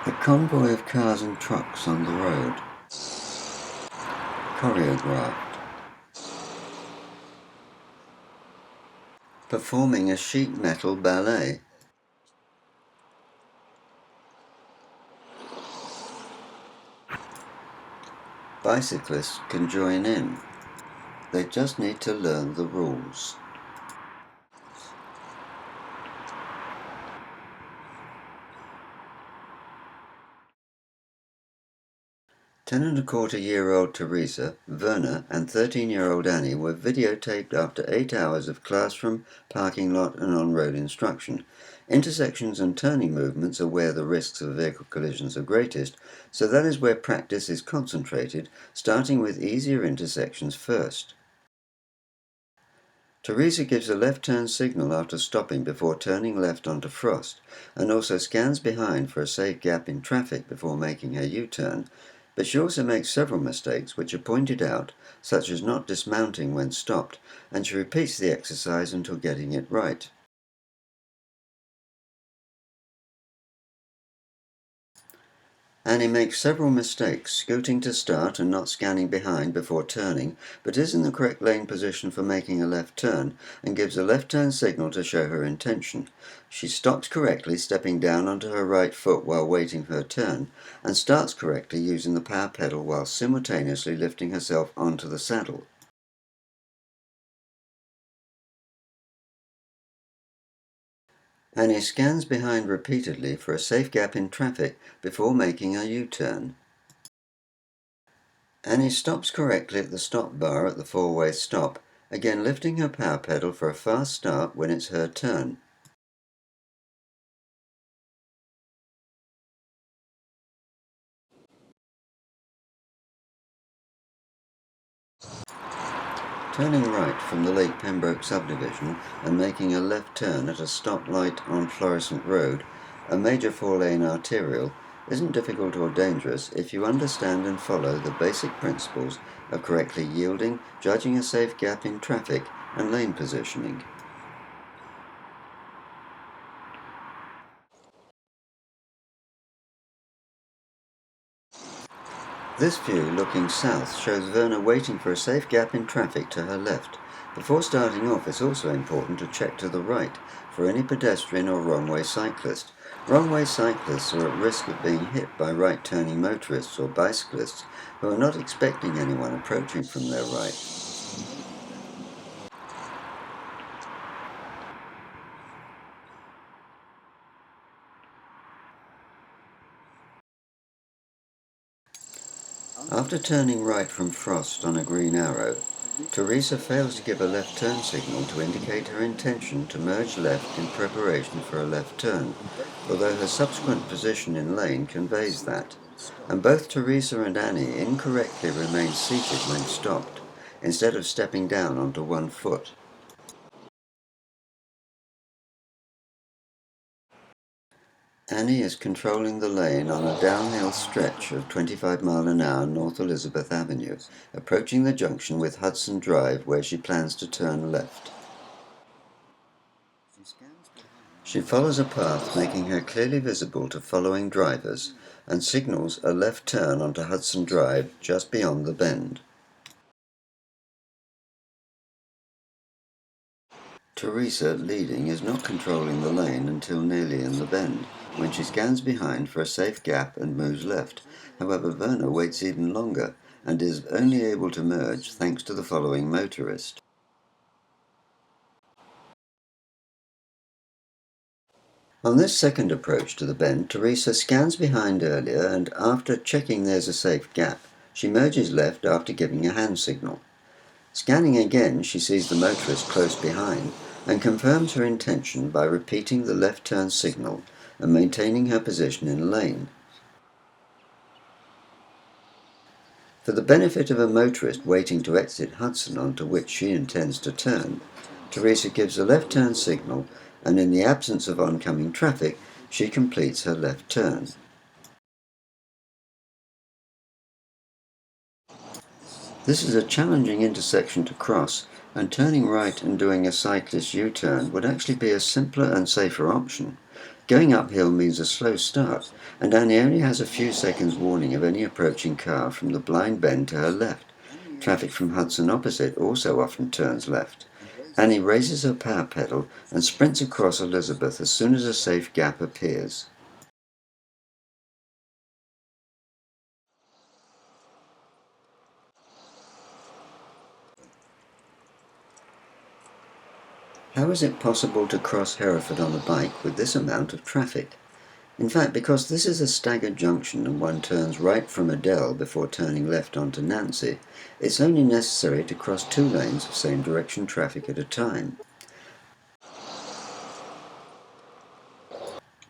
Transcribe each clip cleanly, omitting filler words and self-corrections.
A convoy of cars and trucks on the road. Choreographed. Performing a sheet metal ballet. Bicyclists can join in. They just need to learn the rules. Ten-and-a-quarter-year-old Theresa, Verna, and 13-year-old Annie were videotaped after 8 hours of classroom, parking lot and on-road instruction. Intersections and turning movements are where the risks of vehicle collisions are greatest, so that is where practice is concentrated, starting with easier intersections first. Theresa gives a left turn signal after stopping before turning left onto Frost, and also scans behind for a safe gap in traffic before making her U-turn. But she also makes several mistakes which are pointed out, such as not dismounting when stopped, and she repeats the exercise until getting it right. Annie makes several mistakes, scooting to start and not scanning behind before turning, but is in the correct lane position for making a left turn, and gives a left turn signal to show her intention. She stops correctly, stepping down onto her right foot while waiting for her turn, and starts correctly using the power pedal while simultaneously lifting herself onto the saddle. Annie scans behind repeatedly for a safe gap in traffic before making a U-turn. Annie stops correctly at the stop bar at the four-way stop, again lifting her power pedal for a fast start when it's her turn. Turning right from the Lake Pembroke subdivision and making a left turn at a stoplight on Florissant Road, a major four-lane arterial, isn't difficult or dangerous if you understand and follow the basic principles of correctly yielding, judging a safe gap in traffic, and lane positioning. This view, looking south, shows Verna waiting for a safe gap in traffic to her left. Before starting off, it's also important to check to the right for any pedestrian or wrong-way cyclist. Wrong-way cyclists are at risk of being hit by right-turning motorists or bicyclists who are not expecting anyone approaching from their right. After turning right from Frost on a green arrow, Theresa fails to give a left turn signal to indicate her intention to merge left in preparation for a left turn, although her subsequent position in lane conveys that, and both Theresa and Annie incorrectly remain seated when stopped, instead of stepping down onto one foot. Annie is controlling the lane on a downhill stretch of 25 miles an hour North Elizabeth Avenue, approaching the junction with Hudson Drive where she plans to turn left. She follows a path making her clearly visible to following drivers and signals a left turn onto Hudson Drive just beyond the bend. Theresa, leading, is not controlling the lane until nearly in the bend, when she scans behind for a safe gap and moves left. However, Verna waits even longer and is only able to merge thanks to the following motorist. On this second approach to the bend, Theresa scans behind earlier and after checking there's a safe gap, she merges left after giving a hand signal. Scanning again, she sees the motorist close behind and confirms her intention by repeating the left turn signal and maintaining her position in lane. For the benefit of a motorist waiting to exit Hudson onto which she intends to turn, Theresa gives a left turn signal and in the absence of oncoming traffic, she completes her left turn. This is a challenging intersection to cross, and turning right and doing a cyclist U-turn would actually be a simpler and safer option. Going uphill means a slow start, and Annie only has a few seconds warning of any approaching car from the blind bend to her left. Traffic from Hudson opposite also often turns left. Annie raises her power pedal and sprints across Elizabeth as soon as a safe gap appears. How is it possible to cross Hereford on a bike with this amount of traffic? In fact, because this is a staggered junction and one turns right from Adele before turning left onto Nancy, it's only necessary to cross 2 lanes of same direction traffic at a time.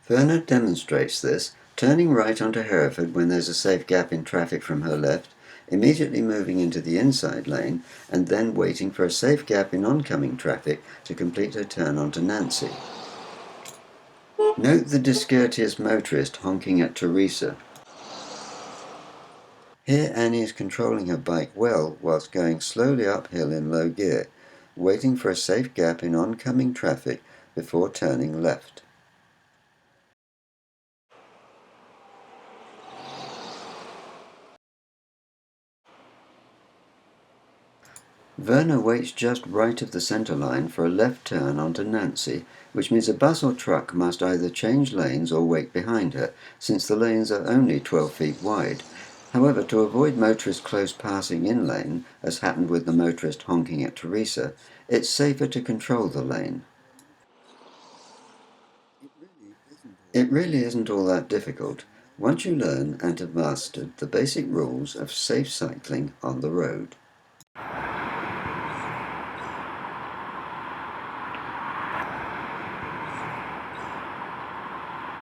Verna demonstrates this, turning right onto Hereford when there's a safe gap in traffic from her left, immediately moving into the inside lane, and then waiting for a safe gap in oncoming traffic to complete her turn onto Nancy. Note the discourteous motorist honking at Theresa. Here Annie is controlling her bike well whilst going slowly uphill in low gear, waiting for a safe gap in oncoming traffic before turning left. Verna waits just right of the centre line for a left turn onto Nancy, which means a bus or truck must either change lanes or wait behind her, since the lanes are only 12 feet wide. However, to avoid motorist close passing in lane, as happened with the motorist honking at Theresa, it's safer to control the lane. It really isn't all that difficult once you learn and have mastered the basic rules of safe cycling on the road.